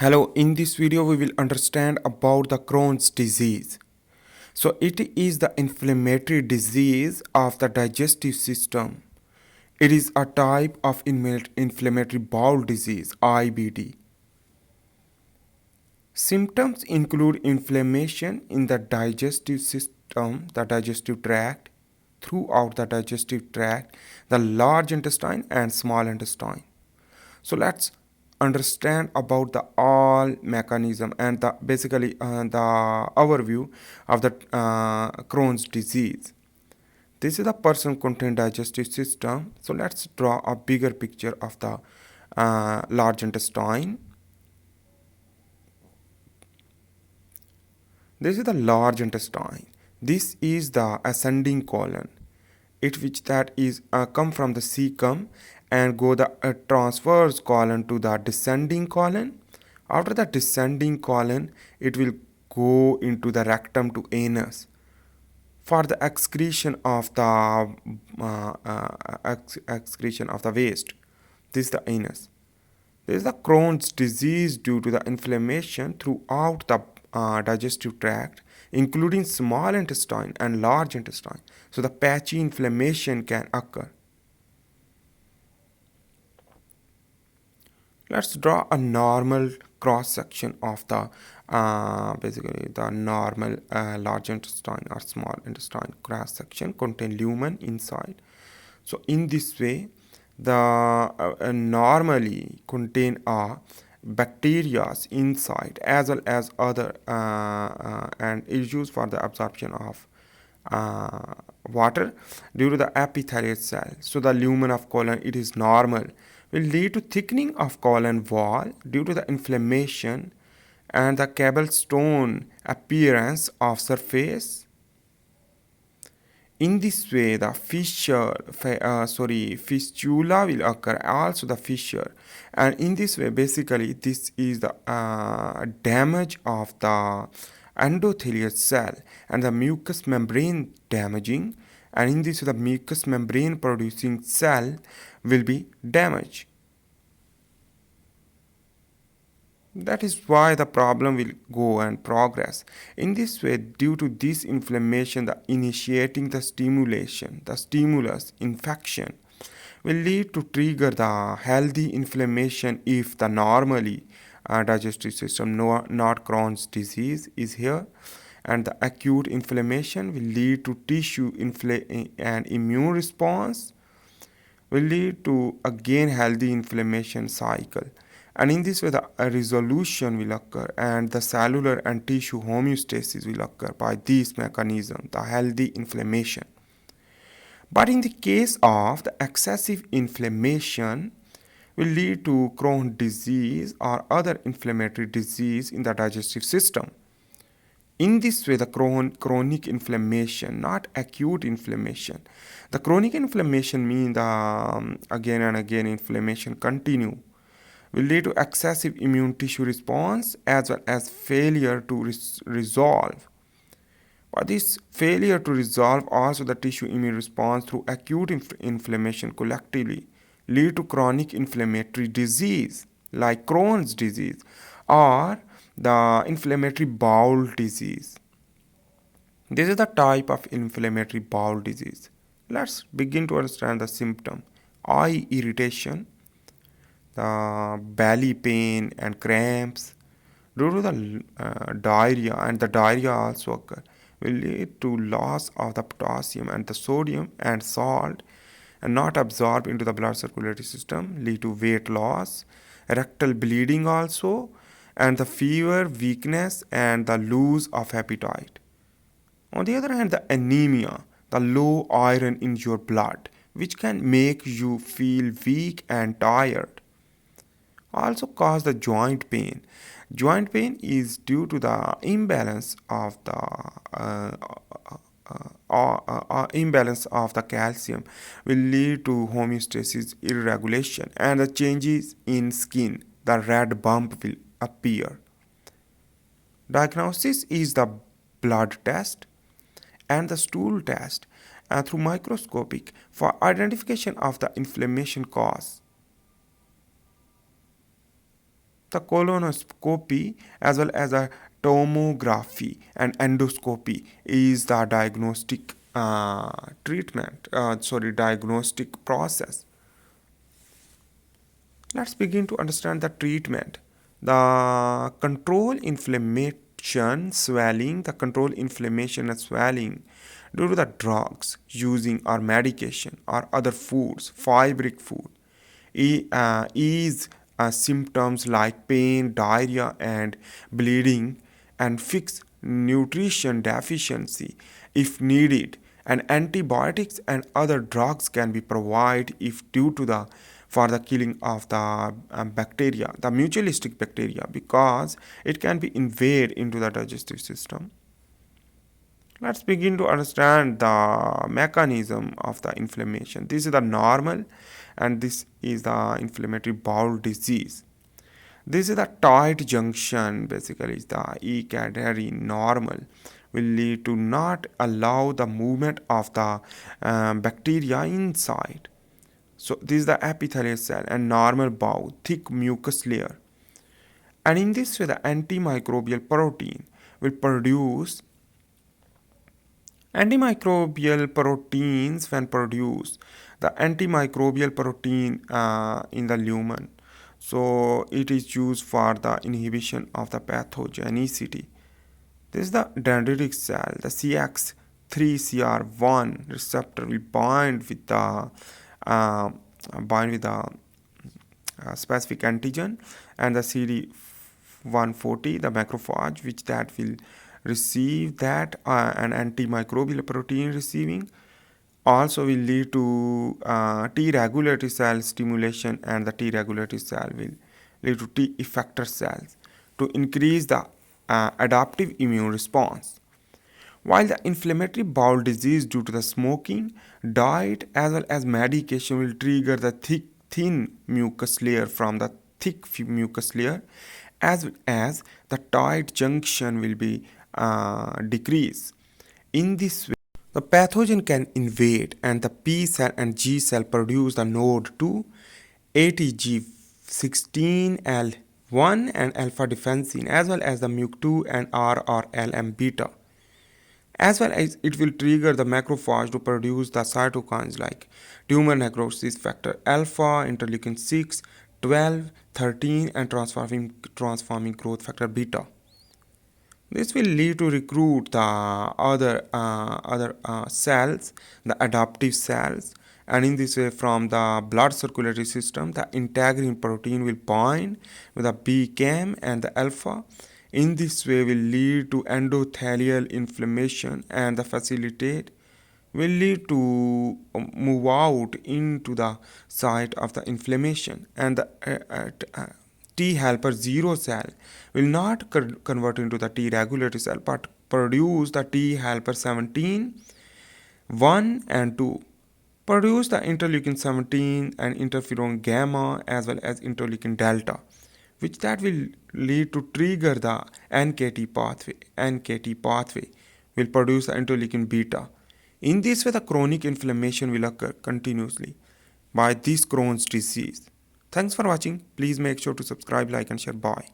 Hello, in this video we will understand about the Crohn's disease. So it is the inflammatory disease of the digestive system. It is a type of inflammatory bowel disease, IBD. Symptoms include inflammation in the digestive system, the digestive tract, throughout the digestive tract, the large intestine and small intestine. So let's understand about the all mechanism and the basically the overview of the Crohn's disease. This is the person contained digestive system. So let's draw a bigger picture of the large intestine. This is the large intestine. This is the ascending colon. It which that is come from the cecum and go the transverse colon to the descending colon. After the descending colon, it will go into the rectum to anus for the excretion of the excretion of the waste. This is the anus. This is the Crohn's disease due to the inflammation throughout the digestive tract, including small intestine and large intestine. So the patchy inflammation can occur. Let's draw a normal cross section of the basically the normal large intestine or small intestine cross section contain lumen inside. So in this way, the normally contain bacteria inside as well as other and is used for the absorption of water due to the epithelial cell. So the lumen of colon, it is normal, will lead to thickening of colon wall due to the inflammation and the cobblestone appearance of surface. In this way, the fistula will occur, also the fissure. And in this way, basically, this is the damage of the endothelial cell and the mucous membrane damaging. And in this way, the mucous membrane producing cell will be damaged. That is why the problem will go and progress. In this way, due to this inflammation, the initiating the stimulation, the stimulus, infection, will lead to trigger the healthy inflammation if the normally digestive system, not Crohn's disease, is here. And the acute inflammation will lead to tissue and immune response will lead to again healthy inflammation cycle. And in this way, the resolution will occur and the cellular and tissue homeostasis will occur by this mechanism, the healthy inflammation. But in the case of the excessive inflammation, will lead to Crohn's disease or other inflammatory disease in the digestive system. In this way, the chronic inflammation, not acute inflammation. The chronic inflammation means the again and again inflammation continue will lead to excessive immune tissue response as well as failure to resolve. But this failure to resolve also the tissue immune response through acute inflammation collectively lead to chronic inflammatory disease like Crohn's disease or the inflammatory bowel disease. This is the type of inflammatory bowel disease. Let's begin to understand the symptom. Eye irritation, the belly pain and cramps due to the diarrhea, and the diarrhea also occur will lead to loss of the potassium and the sodium and salt and not absorbed into the blood circulatory system, lead to weight loss, rectal bleeding also, and the fever, weakness and the loss of appetite. On the other hand, the anemia, the low iron in your blood, which can make you feel weak and tired, also cause the joint pain. Joint pain is due to the imbalance of the imbalance of the calcium will lead to homeostasis irregulation and the changes in skin. The red bump will appear. Diagnosis is the blood test and the stool test through microscopic for identification of the inflammation cause. The colonoscopy as well as a tomography and endoscopy is the diagnostic process. Let's begin to understand the treatment. The control inflammation and swelling due to the drugs using or medication or other foods, fibric food, ease symptoms like pain, diarrhea, and bleeding, and fix nutrition deficiency if needed. And antibiotics and other drugs can be provided if due to the for the killing of the bacteria, the mutualistic bacteria, because it can be invade into the digestive system. Let's begin to understand the mechanism of the inflammation. This is the normal, and this is the inflammatory bowel disease. This is the tight junction, basically, is the E-cadary normal will lead to not allow the movement of the bacteria inside. So this is the epithelial cell and normal bowel, thick mucus layer. And in this way, the antimicrobial protein will produce antimicrobial proteins when produced. The antimicrobial protein in the lumen. So it is used for the inhibition of the pathogenicity. This is the dendritic cell. The CX3CR1 receptor will bind with the specific antigen, and the CD140, the macrophage, which that will receive that an antimicrobial protein receiving, also will lead to T regulatory cell stimulation, and the T regulatory cell will lead to T effector cells to increase the adaptive immune response. While the inflammatory bowel disease due to the smoking, diet, as well as medication will trigger the thin mucus layer from the thick mucus layer, as well as the tight junction will be decreased. In this way, the pathogen can invade, and the P cell and G cell produce the node 2, ATG16L1 and alpha defensin, as well as the MUC2 and RRLM beta. As well as it will trigger the macrophage to produce the cytokines like tumor necrosis factor alpha, interleukin 6, 12, 13, and transforming growth factor beta. This will lead to recruit the other cells, the adaptive cells, and in this way, from the blood circulatory system, the integrin protein will bind with the BCAM and the alpha. In this way, will lead to endothelial inflammation, and the facilitate will lead to move out into the site of the inflammation, and the T helper 0 cell will not convert into the T regulatory cell but produce the T helper 17, 1 and 2, produce the interleukin 17 and interferon gamma as well as interleukin delta, which that will lead to trigger the NKT pathway. NKT pathway will produce the interleukin beta. In this way, the chronic inflammation will occur continuously by this Crohn's disease. Thanks for watching. Please make sure to subscribe, like, and share. Bye.